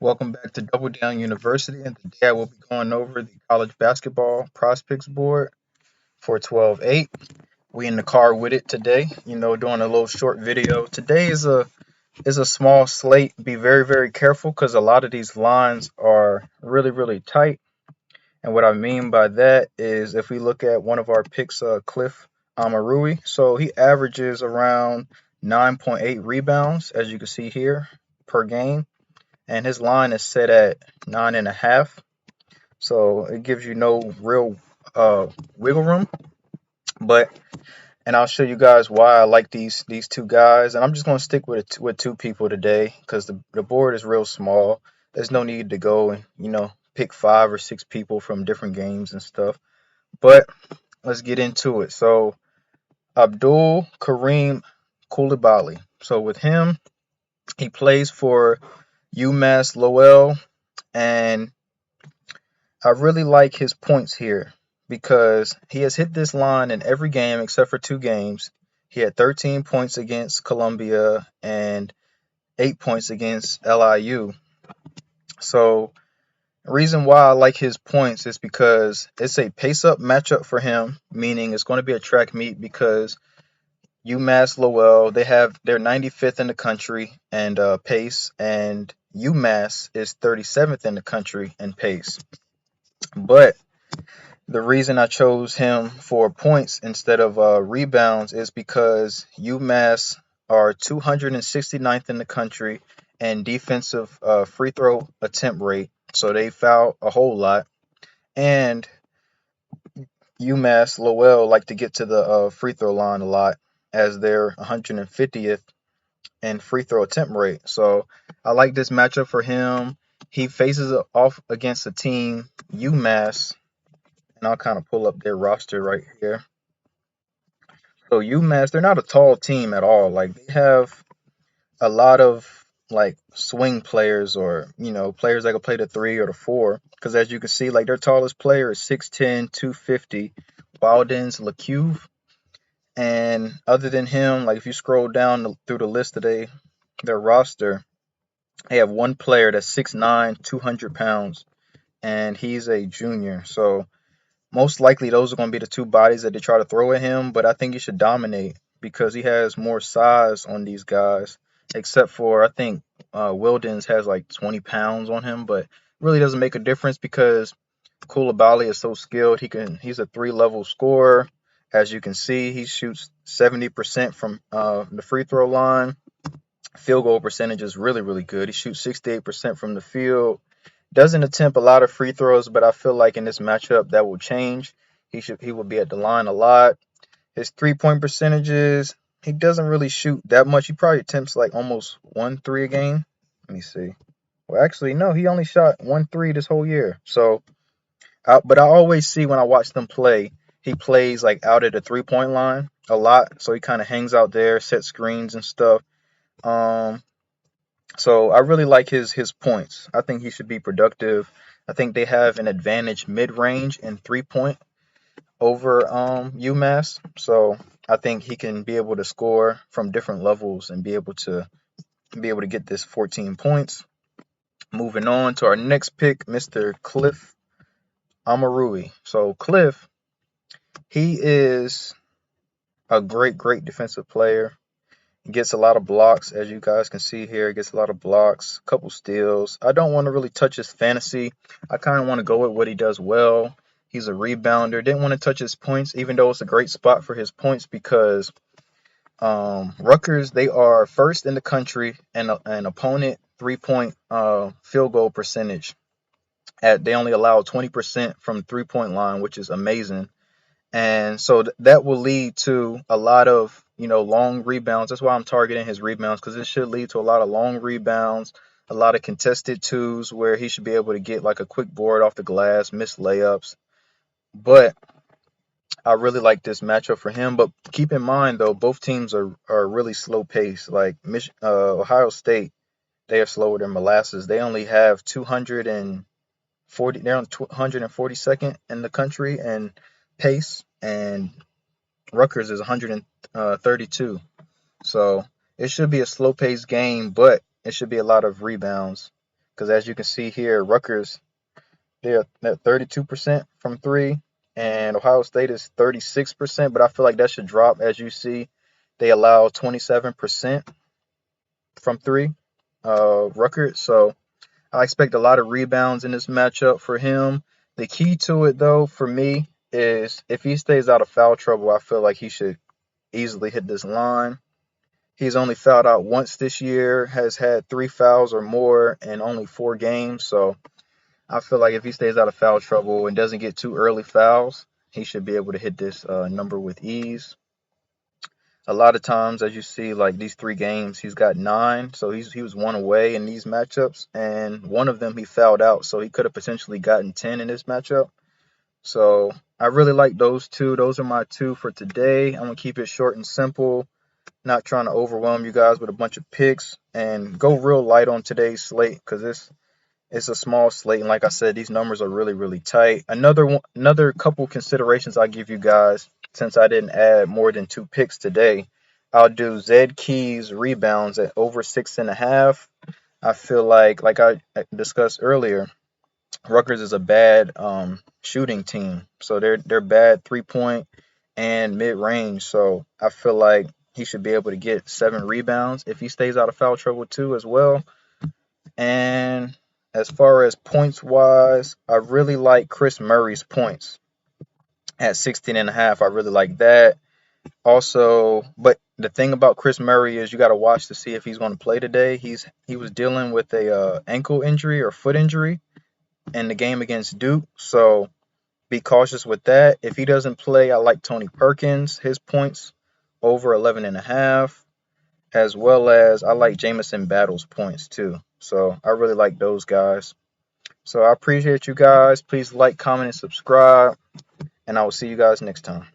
Welcome back to Double Down University, and today I will be going over the college basketball prospects board for 12/8. We in the car with it today, doing a little short video. Today is a small slate. Be very careful because a lot of these lines are really tight. And what I mean by that is if we look at one of our picks, Cliff Amarui, so he averages around 9.8 rebounds, as you can see here, per game, and his line is set at 9.5. So it gives you no real wiggle room. But and I'll show you guys why I like these two guys. And I'm just gonna stick with two people today because the board is real small. There's no need to go and pick 5 or 6 people from different games and stuff. But let's get into it. So Abdul Kareem Koulibaly. So with him, he plays for UMass Lowell, and I really like his points here because he has hit this line in every game except for 2 games. He had 13 points against Columbia and 8 points against LIU. So the reason why I like his points is because it's a pace-up matchup for him, meaning it's going to be a track meet because UMass Lowell, they're 95th in the country and pace, and UMass is 37th in the country in pace. But the reason I chose him for points instead of rebounds is because UMass are 269th in the country in defensive free throw attempt rate, so they foul a whole lot. And UMass Lowell like to get to the free throw line a lot, as they're 150th in free throw attempt rate. So I like this matchup for him. He faces off against a team, UMass, and I'll kind of pull up their roster right here. So UMass, they're not a tall team at all. Like they have a lot of like swing players or players that can play the 3 or the 4. Because as you can see, like their tallest player is 6'10", 250, Wildens LeCuve. And other than him, like if you scroll down through the list today, their roster, they have one player that's 6'9", 200 pounds, and he's a junior. So most likely those are going to be the two bodies that they try to throw at him, but I think he should dominate because he has more size on these guys, except for I think Wildens has like 20 pounds on him, but really doesn't make a difference because Koulibaly is so skilled. He's a 3-level scorer. As you can see, he shoots 70% from the free throw line. Field goal percentage is really good. He shoots 68% from the field. Doesn't attempt a lot of free throws, but I feel like in this matchup that will change. He will be at the line a lot. His 3-point percentages, he doesn't really shoot that much. He probably attempts like almost 1 3 a game. Let me see. Well, actually, no, he only shot 1 3 this whole year. So, but I always see when I watch them play, he plays like out at the 3-point line a lot. So he kind of hangs out there, sets screens and stuff. Um, so I really like his points. I think he should be productive. I think they have an advantage mid-range and 3-point over UMass. So I think he can be able to score from different levels and be able to get this 14 points. Moving on to our next pick, Mr. Cliff Amarui. So Cliff, he is a great defensive player. He gets a lot of blocks, as you guys can see here. He gets a lot of blocks, a couple steals. I don't want to really touch his fantasy. I kind of want to go with what he does well. He's a rebounder. Didn't want to touch his points, even though it's a great spot for his points because Rutgers, they are first in the country and an opponent 3-point field goal percentage. They only allow 20% from 3-point line, which is amazing. And so that will lead to a lot of, long rebounds. That's why I'm targeting his rebounds because it should lead to a lot of long rebounds, a lot of contested twos where he should be able to get like a quick board off the glass, miss layups. But I really like this matchup for him. But keep in mind, though, both teams are really slow paced. Like Ohio State, they are slower than molasses. They only have 240. They're on 242nd in the country and pace, and Rutgers is 132. So it should be a slow paced game, but it should be a lot of rebounds Because as you can see here, Rutgers, they're at 32% from three, and Ohio State is 36%. But I feel like that should drop. As you see, they allow 27% from three, Rutgers. So I expect a lot of rebounds in this matchup for him. The key to it, though, for me, is if he stays out of foul trouble, I feel like he should easily hit this line. He's only fouled out once this year, has had 3 fouls or more in only 4 games. So I feel like if he stays out of foul trouble and doesn't get too early fouls, he should be able to hit this number with ease. A lot of times, as you see, like these 3 games, he's got 9. So he was 1 away in these matchups, and one of them he fouled out. So he could have potentially gotten 10 in this matchup. So I really like those two. Those are my two for today. I'm gonna keep it short and simple. Not trying to overwhelm you guys with a bunch of picks, and go real light on today's slate because it's a small slate, and like I said, these numbers are really, really tight. Another couple considerations I'll give you guys, since I didn't add more than 2 picks today. I'll do Zed Key's rebounds at over 6.5. I feel like I discussed earlier, Rutgers is a bad shooting team, so they're bad 3-point and mid range. So I feel like he should be able to get 7 rebounds if he stays out of foul trouble too as well. And as far as points wise, I really like Chris Murray's points at 16.5. I really like that. Also, but the thing about Chris Murray is you got to watch to see if he's going to play today. He was dealing with a ankle injury or foot injury in the game against Duke, so be cautious with that. If he doesn't play, I like Tony Perkins, his points over 11.5, as well as I like Jamison Battle's points too. So I really like those guys. So I appreciate you guys. Please like, comment, and subscribe, and I will see you guys next time.